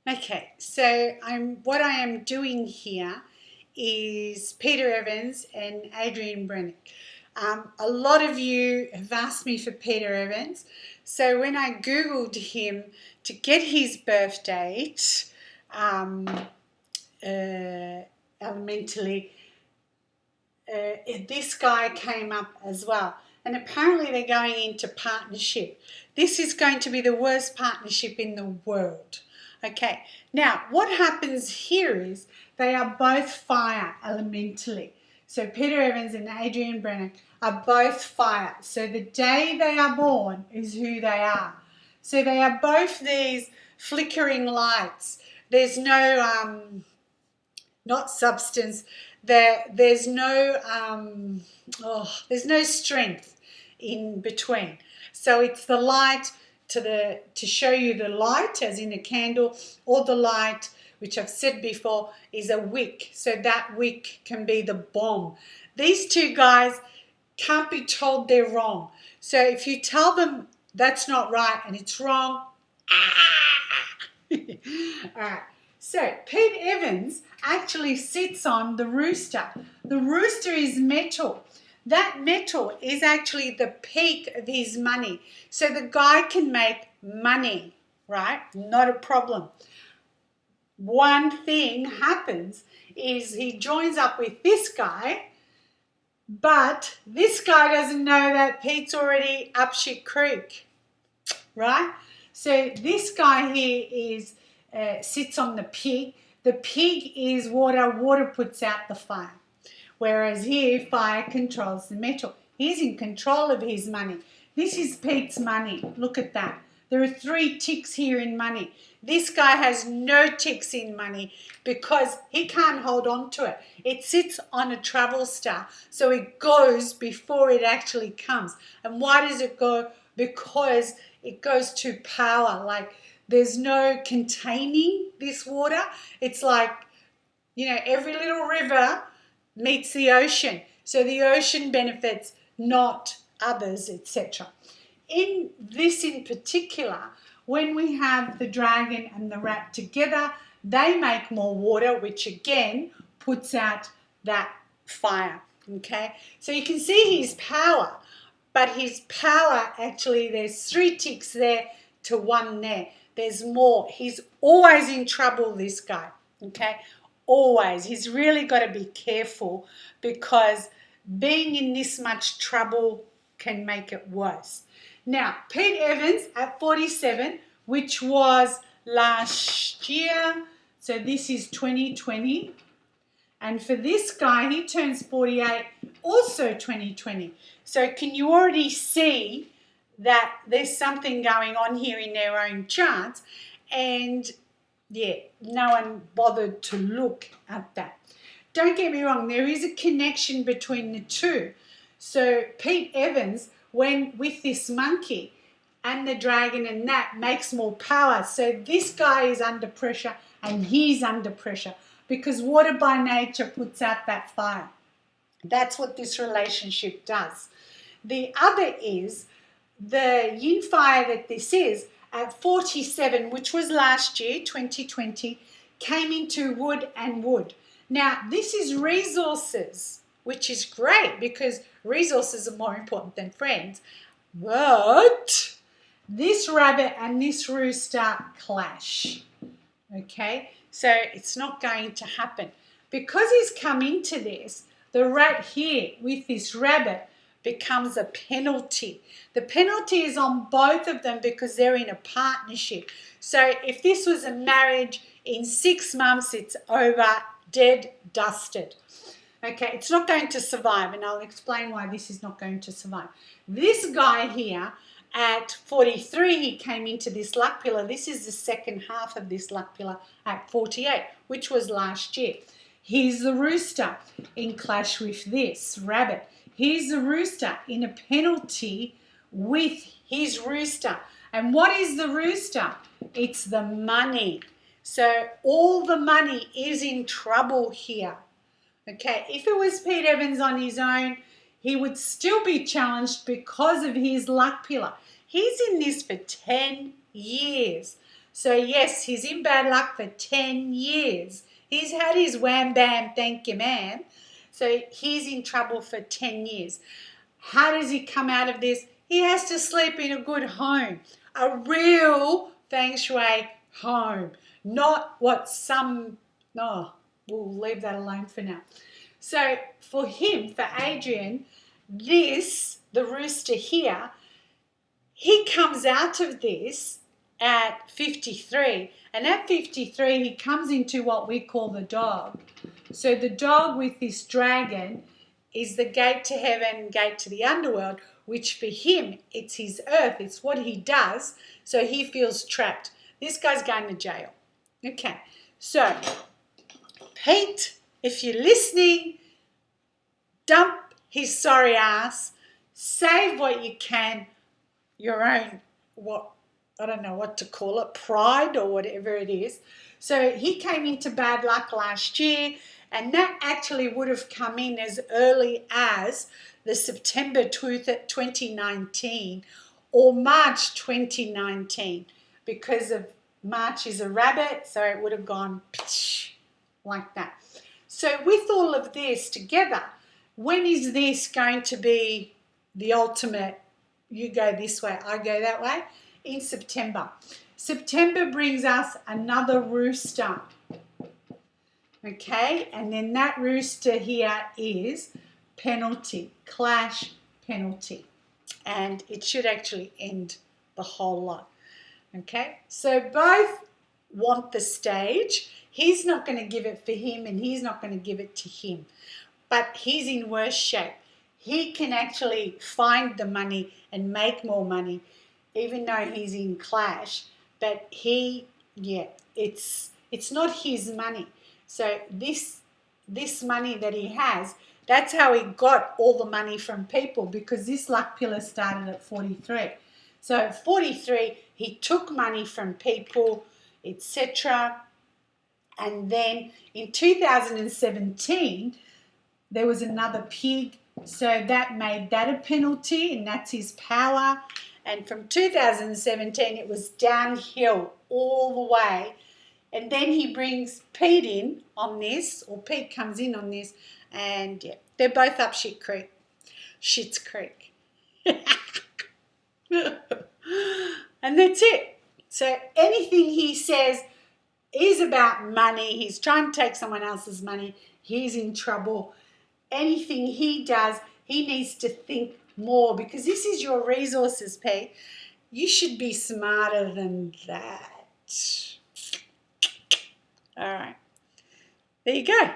Okay, so what I am doing here is Peter Evans and Adrian Brennick. A lot of you have asked me for Peter Evans, so when I googled him to get his birth date, elementally, this guy came up as well. And apparently they're going into partnership. This is going to be the worst partnership in the world. Okay, now what happens here is they are both fire elementally. So Peter Evans and Adrian Brennick are both fire. So the day they are born is who they are. So they are both these flickering lights. There's no, not substance. There's no strength in between. So it's the light to show you the light, as in a candle, or the light, which I've said before, is a wick. So that wick can be the bomb. These two guys can't be told they're wrong. So if you tell them that's not right and it's wrong, all right. So Pete Evans actually sits on the rooster. The rooster is metal. That metal is actually the peak of his money. So the guy can make money, right? Not a problem. One thing happens is he joins up with this guy, but this guy doesn't know that Pete's already up shit creek, right? So this guy here is sits on the pig. The pig is water. Water puts out the fire. Whereas here, fire controls the metal. He's in control of his money. This is Pete's money. Look at that. There are 3 ticks here in money. This guy has no ticks in money because he can't hold on to it. It sits on a travel star, so it goes before it actually comes. And why does it go? Because it goes to power. Like, there's no containing this water. It's like, every little river meets the ocean. So the ocean benefits, not others, etc. In this in particular, when we have the dragon and the rat together, they make more water, which again puts out that fire. Okay, so you can see his power, but his power actually, there's 3 ticks there to 1 there. There's more. He's always in trouble, this guy. Okay, always. He's really got to be careful because being in this much trouble can make it worse. Now, Pete Evans at 47, which was last year, so this is 2020. And for this guy, he turns 48, also 2020. So can you already see that there's something going on here in their own charts? And yeah, no one bothered to look at that. Don't get me wrong, there is a connection between the two. So Pete Evans, when with this monkey and the dragon and that, makes more power. So this guy is under pressure and he's under pressure because water by nature puts out that fire. That's what this relationship does. The other is the yin fire that this is at 47, which was last year, 2020, came into wood and wood. Now, this is resources, which is great because resources are more important than friends. But this rabbit and this rooster clash. Okay, so it's not going to happen. Because he's come into this, the rat here with this rabbit becomes a penalty. The penalty is on both of them because they're in a partnership. So if this was a marriage, in 6 months it's over, dead, dusted. Okay, it's not going to survive, and I'll explain why this is not going to survive. This guy here at 43, he came into this luck pillar. This is the second half of this luck pillar at 48, which was last year. Here's the rooster in clash with this rabbit. Here's the rooster in a penalty with his rooster. And what is the rooster? It's the money. So all the money is in trouble here. Okay, if it was Pete Evans on his own, he would still be challenged because of his luck pillar. He's in this for 10 years. So yes, he's in bad luck for 10 years. He's had his wham bam, thank you ma'am. So he's in trouble for 10 years. How does he come out of this? He has to sleep in a good home, a real feng shui home, not what some, no, we'll leave that alone for now. So for him, for Adrian, this, the rooster here, he comes out of this at 53, and at 53 he comes into what we call the dog. So the dog with this dragon is the gate to heaven, gate to the underworld, which for him, it's his earth, it's what he does, so he feels trapped. This guy's going to jail. Okay, so Pete, if you're listening, dump his sorry ass, save what you can, your own, what, I don't know what to call it, pride or whatever it is. So he came into bad luck last year, and that actually would have come in as early as the September 2019 or March 2019, because of March is a rabbit, so it would have gone like that. So with all of this together, when is this going to be the ultimate, you go this way, I go that way? In September. September brings us another rooster. Okay, and then that rooster here is penalty, clash penalty. And it should actually end the whole lot. Okay, so both want the stage. He's not going to give it for him and he's not going to give it to him. But he's in worse shape. He can actually find the money and make more money, even though he's in clash. But he, yeah, it's not his money. So this money that he has, that's how he got all the money from people, because this luck pillar started at 43. So at 43, he took money from people, etc. And then in 2017, there was another pig, so that made that a penalty, and that's his power. And from 2017, it was downhill all the way. And then he brings Pete in on this, or Pete comes in on this, and yeah, they're both up Shit's Creek. And that's it. So anything he says is about money. He's trying to take someone else's money. He's in trouble. Anything he does, he needs to think more, because this is your resources, Pete. You should be smarter than that. All right. There you go.